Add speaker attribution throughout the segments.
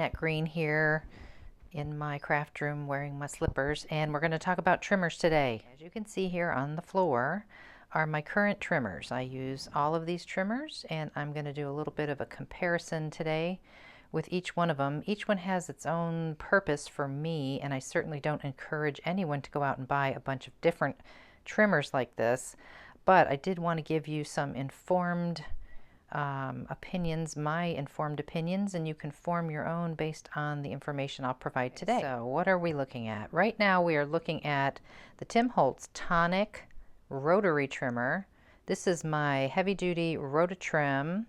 Speaker 1: Annette Green here in my craft room wearing my slippers, and we're going to talk about trimmers today. As you can see here on the floor are my current trimmers. I use all of these trimmers, and I'm going to do a little bit of a comparison today with each one of them. Each one has its own purpose for me, and I certainly don't encourage anyone to go out and buy a bunch of different trimmers like this, but I did want to give you some informed opinions, my informed opinions, and you can form your own based on the information I'll provide today. So what are we looking at? Right now we are looking at the Tim Holtz Tonic Rotary Trimmer. This is my heavy-duty Rototrim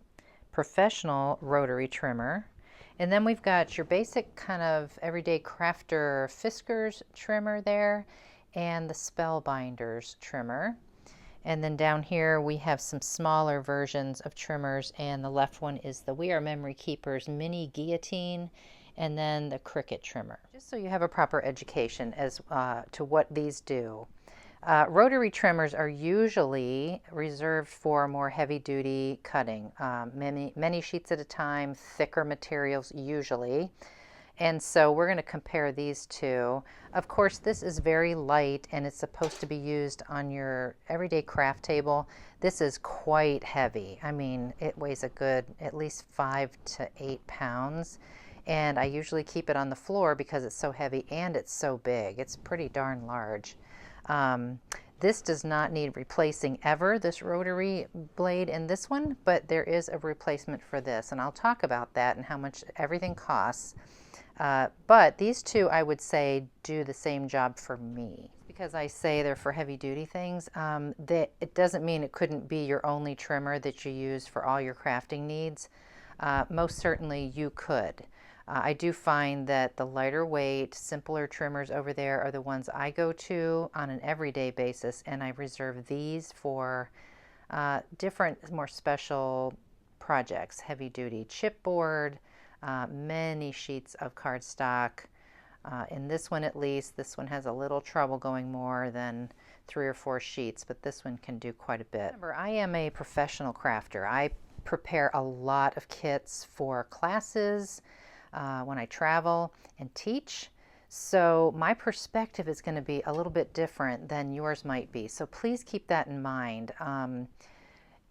Speaker 1: professional rotary trimmer. And then we've got your basic kind of everyday crafter Fiskers trimmer there, and the Spellbinders trimmer. And then down here we have some smaller versions of trimmers, and the left one is the We Are Memory Keepers Mini Guillotine, and then the Cricut Trimmer. Just so you have a proper education as to what these do. Rotary trimmers are usually reserved for more heavy-duty cutting, many sheets at a time, thicker materials usually. And so we're going to compare these two. Of course, this is very light, and it's supposed to be used on your everyday craft table. This is quite heavy. I mean, it weighs a good at least 5 to 8 pounds. And I usually keep it on the floor because it's so heavy and it's so big. It's pretty darn large. This does not need replacing ever, this rotary blade in this one, but there is a replacement for this, and I'll talk about that and how much everything costs. But these two, I would say, do the same job for me. Because I say they're for heavy-duty things, it doesn't mean it couldn't be your only trimmer that you use for all your crafting needs. Most certainly you could. I do find that the lighter weight, simpler trimmers over there are the ones I go to on an everyday basis, and I reserve these for different, more special projects, heavy-duty chipboard, many sheets of cardstock. In this one at least, this one has a little trouble going more than 3 or 4 sheets, but this one can do quite a bit. Remember, I am a professional crafter. I prepare a lot of kits for classes when I travel and teach. So my perspective is going to be a little bit different than yours might be. So please keep that in mind.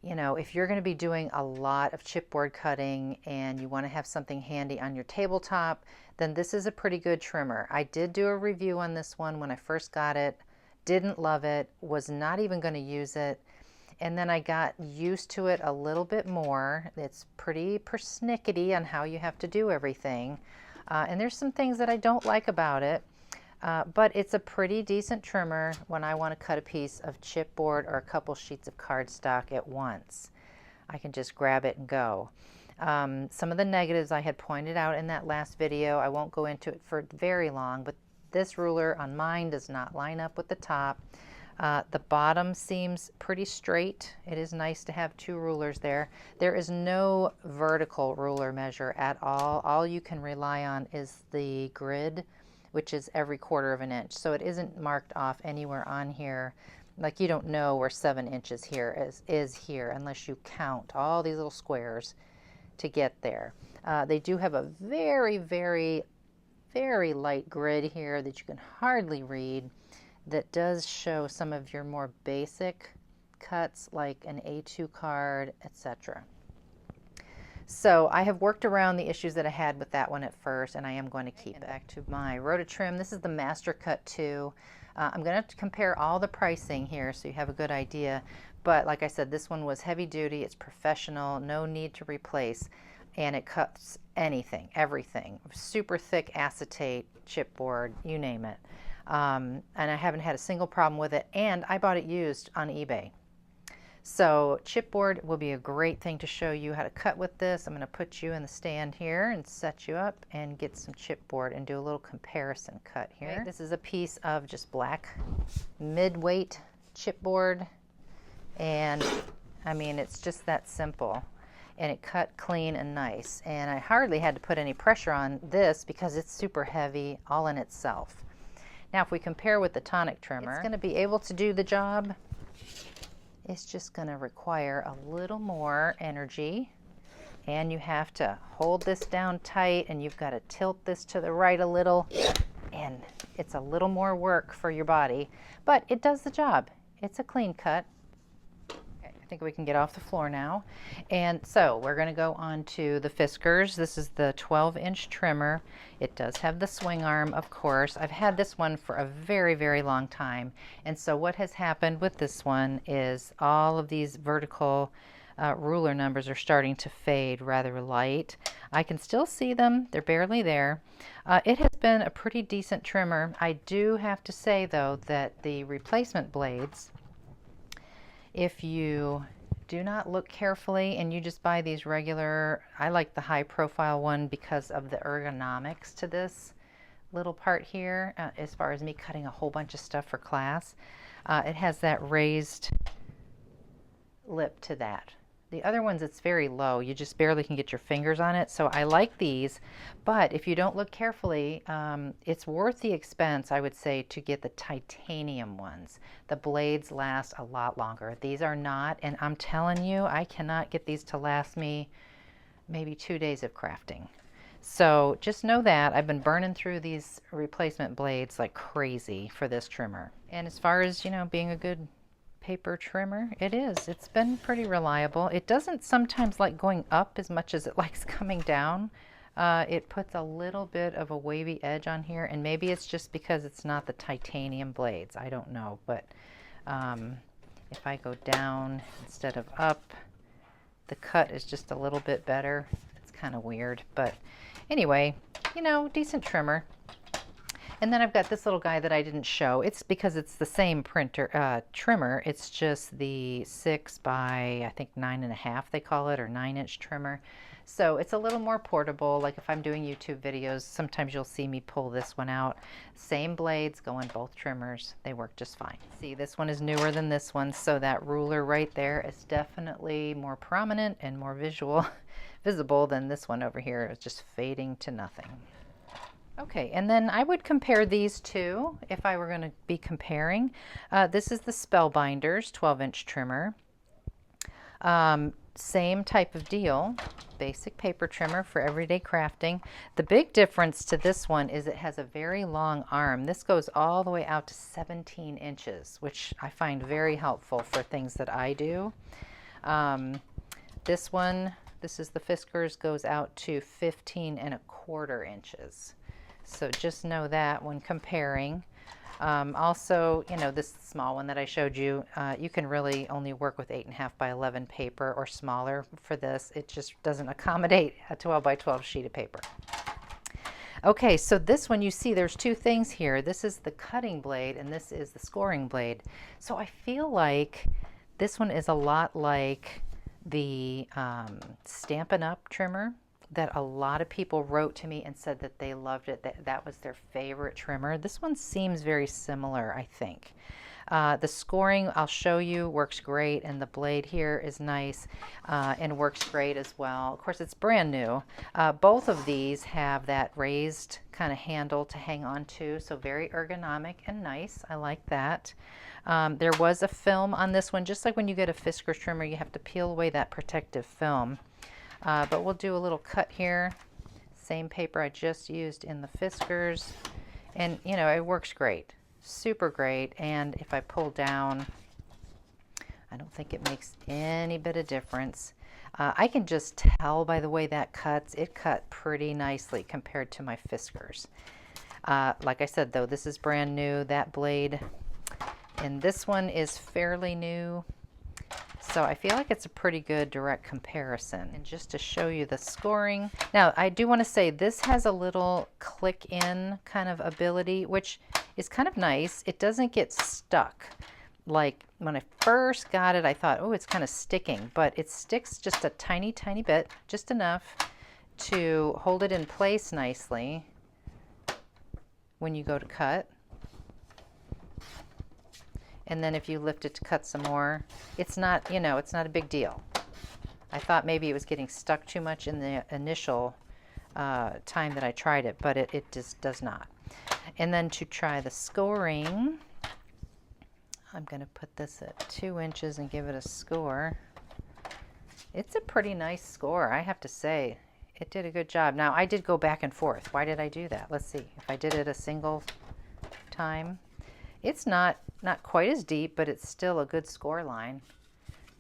Speaker 1: You know, if you're going to be doing a lot of chipboard cutting and you want to have something handy on your tabletop, then this is a pretty good trimmer. I did do a review on this one when I first got it, didn't love it, was not even going to use it, and then I got used to it a little bit more. It's pretty persnickety on how you have to do everything, and there's some things that I don't like about it. But it's a pretty decent trimmer when I want to cut a piece of chipboard or a couple sheets of cardstock at once. I can just grab it and go. Some of the negatives I had pointed out in that last video, I won't go into it for very long, but this ruler on mine does not line up with the top. The bottom seems pretty straight. It is nice to have 2 rulers there. There is no vertical ruler measure at all. All you can rely on is the grid, which is every 1/4 of an inch. So it isn't marked off anywhere on here. Like, you don't know where 7 inches here is here unless you count all these little squares to get there. They do have a very, very, very light grid here that you can hardly read, that does show some of your more basic cuts like an A2 card, etc. So I have worked around the issues that I had with that one at first, and I am going to keep it. Back to my Rototrim. This is the Master Cut 2. I'm going to compare all the pricing here so you have a good idea. But like I said, this one was heavy duty. It's professional. No need to replace. And it cuts anything, everything. Super thick acetate, chipboard, you name it. And I haven't had a single problem with it. And I bought it used on eBay. So chipboard will be a great thing to show you how to cut with this. I'm going to put you in the stand here and set you up and get some chipboard and do a little comparison cut here. Okay, this is a piece of just black mid-weight chipboard, and I mean, it's just that simple, and it cut clean and nice, and I hardly had to put any pressure on this because it's super heavy all in itself. Now if we compare with the Tonic Trimmer, it's going to be able to do the job. It's just going to require a little more energy and you have to hold this down tight, and you've got to tilt this to the right a little, and it's a little more work for your body, but it does the job. It's a clean cut. Okay, I think we can get off the floor now. And so we're going to go on to the Fiskers. This is the 12-inch trimmer. It does have the swing arm, of course. I've had this one for a very, very long time. And so what has happened with this one is all of these vertical ruler numbers are starting to fade rather light. I can still see them. They're barely there. It has been a pretty decent trimmer. I do have to say, though, that the replacement blades, if you do not look carefully and you just buy these regular, I like the high profile one because of the ergonomics to this little part here, as far as me cutting a whole bunch of stuff for class. It has that raised lip to that. The other ones, it's very low. You just barely can get your fingers on it. So I like these, but if you don't look carefully, it's worth the expense, I would say, to get the titanium ones. The blades last a lot longer. These are not, and I'm telling you, I cannot get these to last me maybe 2 days of crafting. So just know that I've been burning through these replacement blades like crazy for this trimmer. And as far as, you know, being a good paper trimmer, it is. It's been pretty reliable. It doesn't sometimes like going up as much as it likes coming down. It puts a little bit of a wavy edge on here, and maybe it's just because it's not the titanium blades. I don't know, but if I go down instead of up, the cut is just a little bit better. It's kind of weird, but anyway, you know, decent trimmer. And then I've got this little guy that I didn't show. It's because it's the same trimmer. It's just the 6 by, I think, 9.5 they call it, or 9-inch trimmer. So it's a little more portable. Like if I'm doing YouTube videos, sometimes you'll see me pull this one out. Same blades go in both trimmers. They work just fine. See, this one is newer than this one, so that ruler right there is definitely more prominent and more visible than this one over here. It's just fading to nothing. Okay, and then I would compare these two if I were going to be comparing. This is the Spellbinders 12-inch trimmer. Same type of deal, basic paper trimmer for everyday crafting. The big difference to this one is it has a very long arm. This goes all the way out to 17 inches, which I find very helpful for things that I do. This one, this is the Fiskers, goes out to 15.25 inches. So just know that when comparing. Also, you know, this small one that I showed you, you can really only work with 8.5 by 11 paper or smaller for this. It just doesn't accommodate a 12 by 12 sheet of paper. Okay, so this one, you see there's two things here. This is the cutting blade and this is the scoring blade. So I feel like this one is a lot like the Stampin' Up! Trimmer that a lot of people wrote to me and said that they loved it, that was their favorite trimmer. This one seems very similar, I think. The scoring, I'll show you, works great, and the blade here is nice and works great as well. Of course, it's brand new. Both of these have that raised kind of handle to hang on to, so very ergonomic and nice. I like that. There was a film on this one. Just like when you get a Fiskers trimmer, you have to peel away that protective film. But we'll do a little cut here. Same paper I just used in the Fiskers. And, you know, it works great. Super great. And if I pull down, I don't think it makes any bit of difference. I can just tell by the way that cuts. It cut pretty nicely compared to my Fiskers. Like I said, though, this is brand new. That blade and this one is fairly new. So I feel like it's a pretty good direct comparison. And just to show you the scoring. Now, I do want to say this has a little click in kind of ability, which is kind of nice. It doesn't get stuck. Like when I first got it, I thought, oh, it's kind of sticking, but it sticks just a tiny, tiny bit, just enough to hold it in place nicely when you go to cut. And then if you lift it to cut some more, it's not, you know, it's not a big deal. I thought maybe it was getting stuck too much in the initial time that I tried it, but it just does not. And then to try the scoring, I'm going to put this at 2 inches and give it a score. It's a pretty nice score, I have to say. It did a good job. Now, I did go back and forth. Why did I do that? Let's see. If I did it a single time, it's not quite as deep, but it's still a good score line.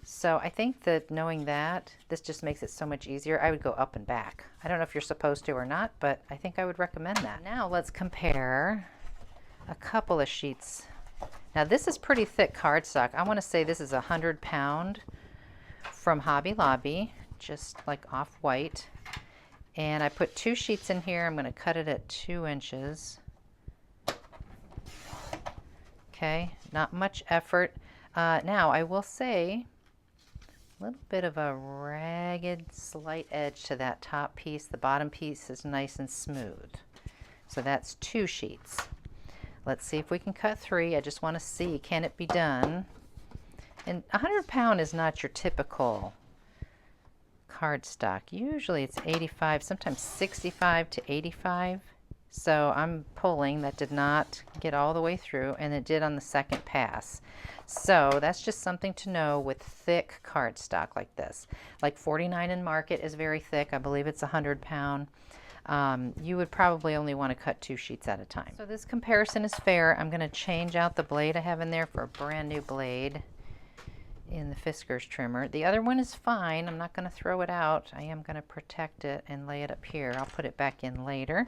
Speaker 1: So I think that knowing that, this just makes it so much easier. I would go up and back. I don't know if you're supposed to or not, but I think I would recommend that. Now let's compare a couple of sheets. Now this is pretty thick cardstock. I want to say this is 100 pound from Hobby Lobby, just like off-white. And I put 2 sheets in here. I'm going to cut it at 2 inches. Okay, not much effort. Now I will say a little bit of a ragged slight edge to that top piece. The bottom piece is nice and smooth. So that's 2 sheets. Let's see if we can cut 3. I just want to see, can it be done? And 100 pound is not your typical cardstock. Usually it's 85, sometimes 65 to 85. So I'm pulling. That did not get all the way through, and it did on the second pass. So that's just something to know with thick cardstock like this. Like 49 in Market is very thick. I believe it's 100 pound. You would probably only want to cut 2 sheets at a time. So this comparison is fair. I'm going to change out the blade I have in there for a brand new blade in the Fiskers trimmer. The other one is fine. I'm not going to throw it out. I am going to protect it and lay it up here. I'll put it back in later.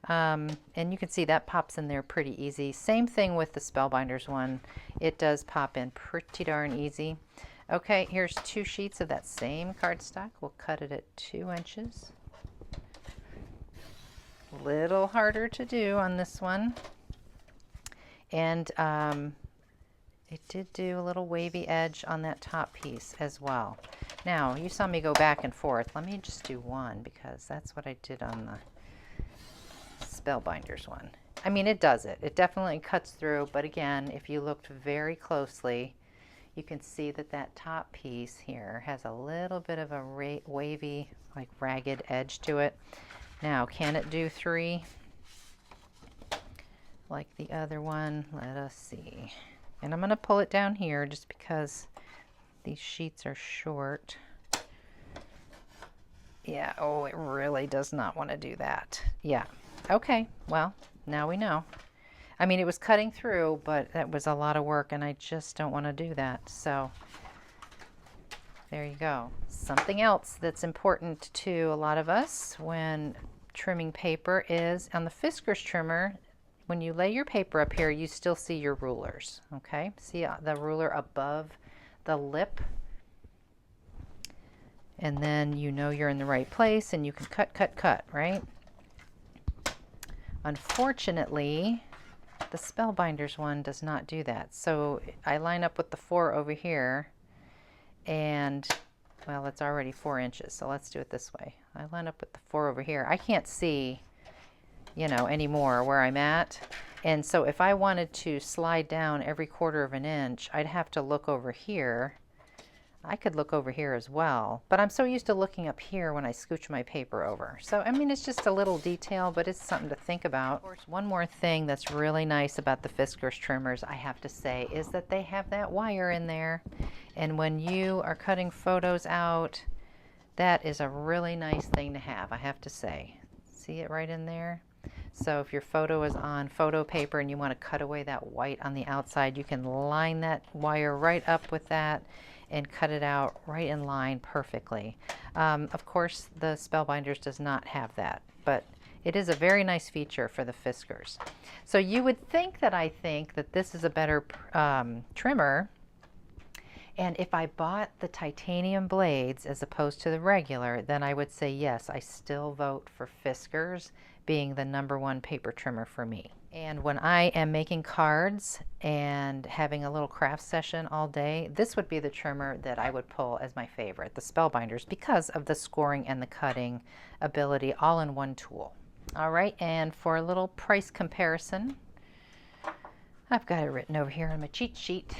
Speaker 1: And you can see that pops in there pretty easy. Same thing with the Spellbinders one. It does pop in pretty darn easy. Okay, here's 2 sheets of that same cardstock. We'll cut it at 2 inches. A little harder to do on this one. And it did do a little wavy edge on that top piece as well. Now, you saw me go back and forth. Let me just do one because that's what I did on the Spellbinders one. I mean, it does it. It definitely cuts through, but again, if you looked very closely, you can see that that top piece here has a little bit of a wavy, like ragged edge to it. Now, can it do 3? Like the other one? Let us see. And I'm going to pull it down here just because these sheets are short. Yeah, oh, it really does not want to do that. Yeah, okay, well, now we know. I mean, it was cutting through, but that was a lot of work, and I just don't want to do that. So there you go. Something else that's important to a lot of us when trimming paper is on the Fiskers trimmer. When you lay your paper up here, you still see your rulers, okay? See the ruler above the lip? And then you know you're in the right place and you can cut, cut, cut, right? Unfortunately, the Spellbinders one does not do that. So I line up with the 4 over here and, well, it's already 4 inches, so let's do it this way. I line up with the 4 over here. I can't see, you know, anymore where I'm at. And so if I wanted to slide down every 1/4 of an inch, I'd have to look over here. I could look over here as well, but I'm so used to looking up here when I scooch my paper over. So, I mean, it's just a little detail, but it's something to think about. Of course, one more thing that's really nice about the Fiskers trimmers, I have to say, is that they have that wire in there. And when you are cutting photos out, that is a really nice thing to have, I have to say. See it right in there? So if your photo is on photo paper and you want to cut away that white on the outside, you can line that wire right up with that and cut it out right in line perfectly. Of course, the Spellbinders does not have that, but it is a very nice feature for the Fiskers. So you would think that this is a better trimmer. And if I bought the titanium blades as opposed to the regular, then I would say yes, I still vote for Fiskers being the #1 paper trimmer for me. And when I am making cards and having a little craft session all day, this would be the trimmer that I would pull as my favorite, the Spellbinders, because of the scoring and the cutting ability all in one tool. All right, and for a little price comparison, I've got it written over here on my cheat sheet.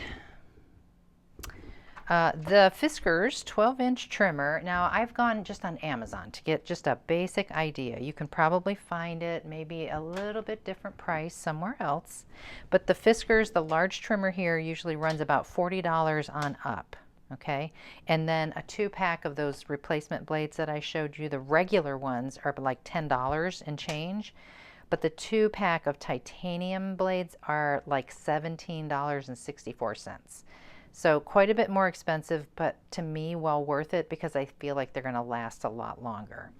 Speaker 1: The Fiskers 12-inch trimmer. Now I've gone just on Amazon to get just a basic idea. You can probably find it maybe a little bit different price somewhere else. But the Fiskers, the large trimmer here, usually runs about $40 on up. Okay, and then a 2-pack of those replacement blades that I showed you, the regular ones are like $10 and change, but the 2-pack of titanium blades are like $17.64. So quite a bit more expensive, but to me well worth it because I feel like they're going to last a lot longer.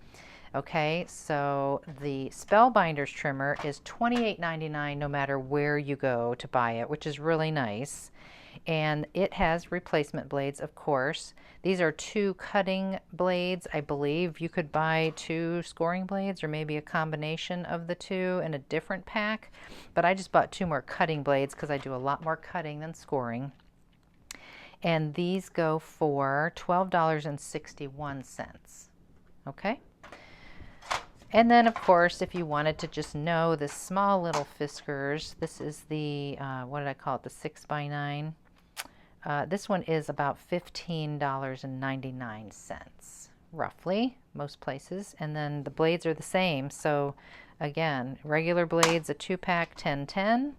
Speaker 1: Okay, so the Spellbinders trimmer is $28.99 no matter where you go to buy it, which is really nice. And it has replacement blades, of course. These are 2 cutting blades. I believe you could buy 2 scoring blades or maybe a combination of the 2 in a different pack. But I just bought 2 more cutting blades because I do a lot more cutting than scoring. And these go for $12.61. Okay? And then, of course, if you wanted to just know this small little Fiskers, this is the, what did I call it, the 6x9. This one is about $15.99, roughly, most places. And then the blades are the same. So, again, regular blades, a 2-pack, $10.10,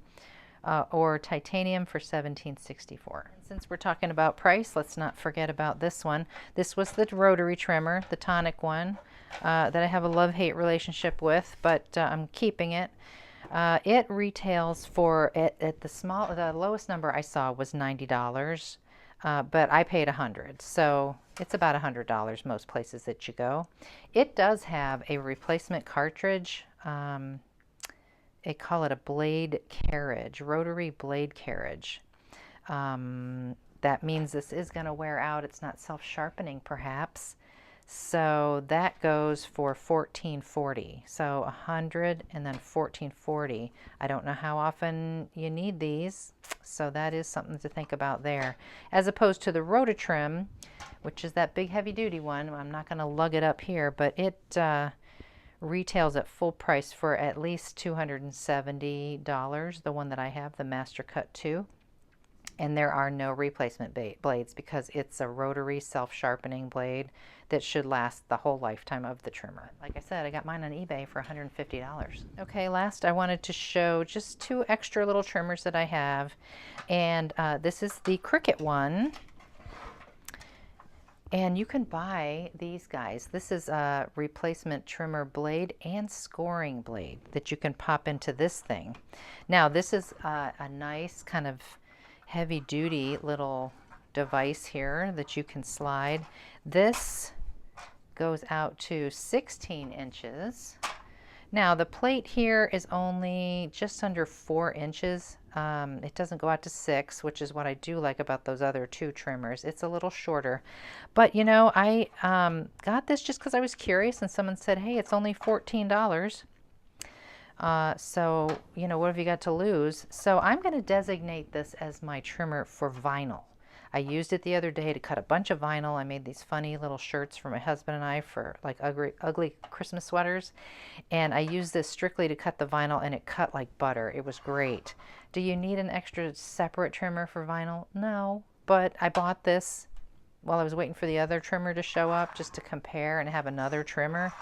Speaker 1: or titanium for $17.64. Since we're talking about price, let's not forget about this one. This was the Rotary Trimmer, the tonic one, that I have a love-hate relationship with, but I'm keeping it. It retails for, at the lowest number I saw was $90, but I paid $100, so it's about $100 most places that you go. It does have a replacement cartridge. They call it a blade carriage, rotary blade carriage. That means this is going to wear out. It's not self-sharpening, perhaps. So that goes for $14.40. So 100 and then $14.40. I don't know how often you need these, so that is something to think about there. As opposed to the Rotary Trim, which is that big heavy-duty one. I'm not going to lug it up here, but it retails at full price for at least $270. The one that I have, the Master Cut 2. And there are no replacement blades because it's a rotary self-sharpening blade that should last the whole lifetime of the trimmer. Like I said, I got mine on eBay for $150. Okay, last I wanted to show just 2 extra little trimmers that I have. And this is the Cricut one. And you can buy these guys. This is a replacement trimmer blade and scoring blade that you can pop into this thing. Now, this is a nice kind of heavy-duty little device here that you can slide. This goes out to 16 inches. Now the plate here is only just under 4 inches. It doesn't go out to 6, which is what I do like about those other 2 trimmers. It's a little shorter. But you know, I got this just because I was curious and someone said, hey, it's only $14. So, you know, what have you got to lose? So I'm going to designate this as my trimmer for vinyl. I used it the other day to cut a bunch of vinyl. I made these funny little shirts for my husband and I for like ugly Christmas sweaters. And I used this strictly to cut the vinyl and it cut like butter. It was great. Do you need an extra separate trimmer for vinyl? No, but I bought this while I was waiting for the other trimmer to show up just to compare and have another trimmer.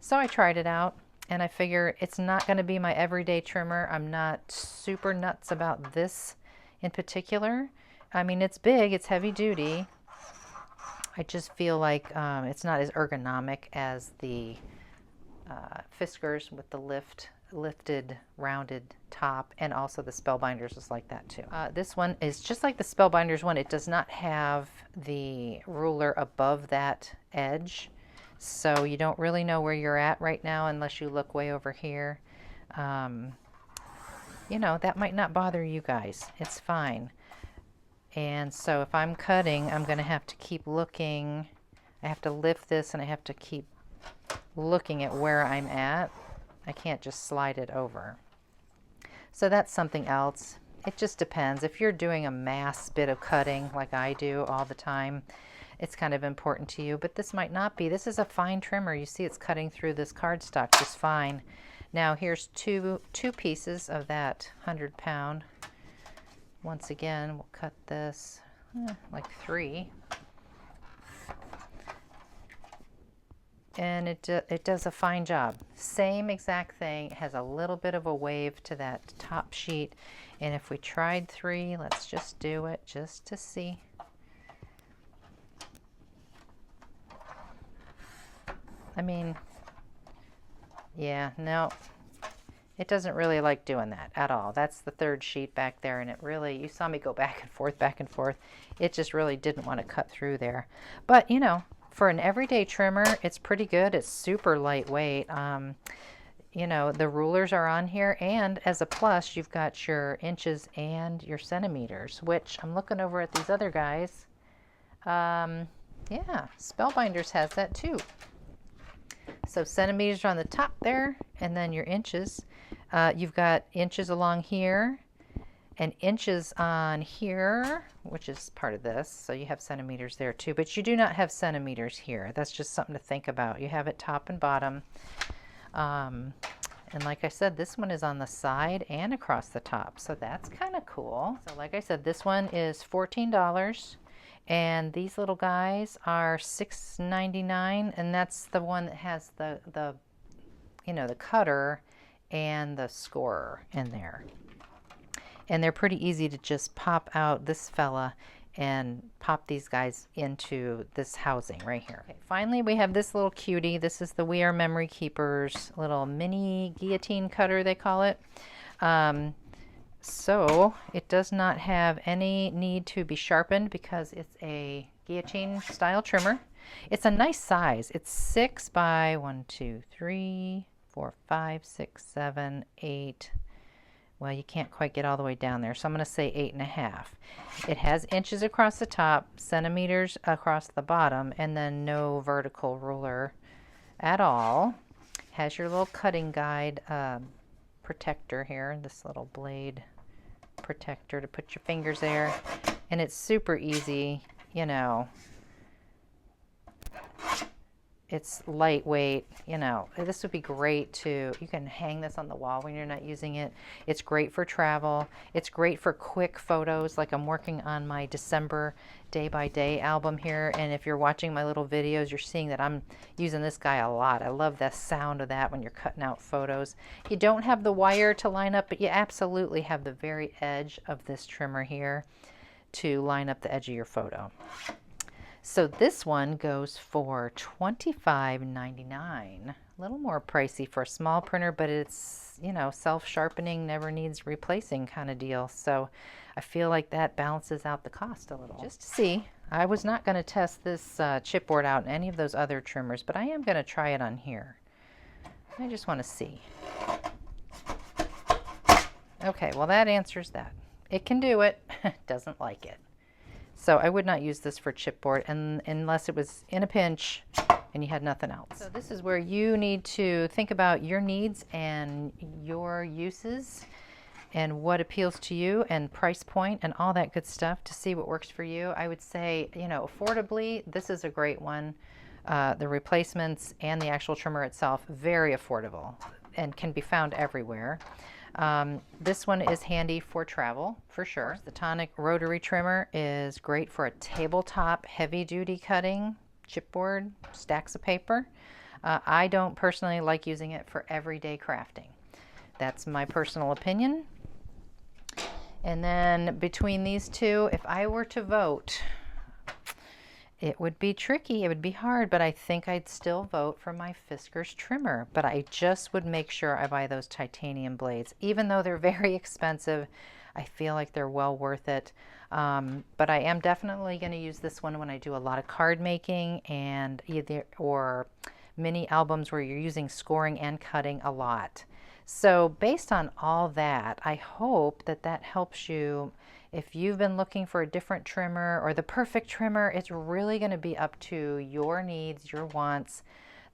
Speaker 1: So I tried it out. And I figure it's not going to be my everyday trimmer. I'm not super nuts about this in particular. I mean, it's big, it's heavy duty. I just feel like it's not as ergonomic as the Fiskers with the lifted, rounded top, and also the Spellbinders is like that too. This one is just like the Spellbinders one. It does not have the ruler above that edge. So you don't really know where you're at right now unless you look way over here. You know, that might not bother you guys. It's fine. And so if I'm cutting, I'm going to have to keep looking. I have to lift this and I have to keep looking at where I'm at. I can't just slide it over. So that's something else. It just depends. If you're doing a mass bit of cutting like I do all the time, it's kind of important to you, but this might not be. This is a fine trimmer. You see it's cutting through this cardstock just fine. Now here's two pieces of that 100-pound. Once again, we'll cut this like 3. And it does a fine job. Same exact thing. It has a little bit of a wave to that top sheet. And if we tried 3, let's just do it just to see. I mean, yeah, no, it doesn't really like doing that at all. That's the third sheet back there, and it really, you saw me go back and forth, back and forth. It just really didn't want to cut through there. But, you know, for an everyday trimmer, it's pretty good. It's super lightweight. You know, the rulers are on here, and as a plus, you've got your inches and your centimeters, which I'm looking over at these other guys. Yeah, Spellbinders has that too. So centimeters are on the top there, and then your inches. You've got inches along here and inches on here, which is part of this. So you have centimeters there too, but you do not have centimeters here. That's just something to think about. You have it top and bottom. And like I said, this one is on the side and across the top. So that's kind of cool. So like I said, this one is $14. And these little guys are $6.99, and that's the one that has the you know, the cutter and the scorer in there. And they're pretty easy to just pop out this fella and pop these guys into this housing right here. Okay, finally, we have this little cutie. This is the We Are Memory Keepers little mini guillotine cutter, they call it. So it does not have any need to be sharpened because it's a guillotine style trimmer. It's a nice size. It's 6 by 1, 2, 3, 4, 5, 6, 7, 8. Well, you can't quite get all the way down there, so I'm going to say 8.5. It has inches across the top, centimeters across the bottom, and then no vertical ruler at all. Has your little cutting guide protector here, this little blade protector to put your fingers there, and it's super easy, you know. It's lightweight, you know. This would be great to, you can hang this on the wall when you're not using it. It's great for travel. It's great for quick photos, like I'm working on my December day by day album here, and if you're watching my little videos, you're seeing that I'm using this guy a lot. I love the sound of that when you're cutting out photos. You don't have the wire to line up, but you absolutely have the very edge of this trimmer here to line up the edge of your photo. So this one goes for $25.99. A little more pricey for a small printer, but it's, you know, self-sharpening, never needs replacing kind of deal. So I feel like that balances out the cost a little. Just to see, I was not going to test this chipboard out in any of those other trimmers, but I am going to try it on here. I just want to see. Okay, well that answers that. It can do it, doesn't like it. So I would not use this for chipboard unless it was in a pinch and you had nothing else. So this is where you need to think about your needs and your uses and what appeals to you and price point and all that good stuff to see what works for you. I would say, you know, affordably, this is a great one. The replacements and the actual trimmer itself, very affordable and can be found everywhere. This one is handy for travel, for sure. The Tonic Rotary Trimmer is great for a tabletop heavy-duty cutting, chipboard, stacks of paper. I don't personally like using it for everyday crafting. That's my personal opinion. And then between these two, if I were to vote, it would be tricky, it would be hard, but I think I'd still vote for my Fiskers trimmer. But I just would make sure I buy those titanium blades. Even though they're very expensive, I feel like they're well worth it. But I am definitely going to use this one when I do a lot of card making and or mini albums where you're using scoring and cutting a lot. So based on all that, I hope that that helps you. If you've been looking for a different trimmer or the perfect trimmer, it's really going to be up to your needs, your wants,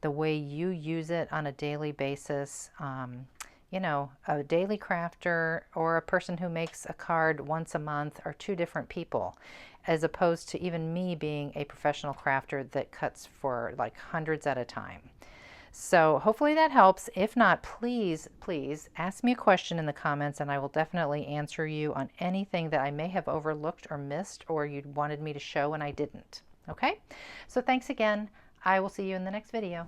Speaker 1: the way you use it on a daily basis. You know, a daily crafter or a person who makes a card once a month are two different people, as opposed to even me being a professional crafter that cuts for like hundreds at a time. So hopefully that helps. If not, please ask me a question in the comments and I will definitely answer you on anything that I may have overlooked or missed or you wanted me to show and I didn't. Okay? So thanks again. I will see you in the next video.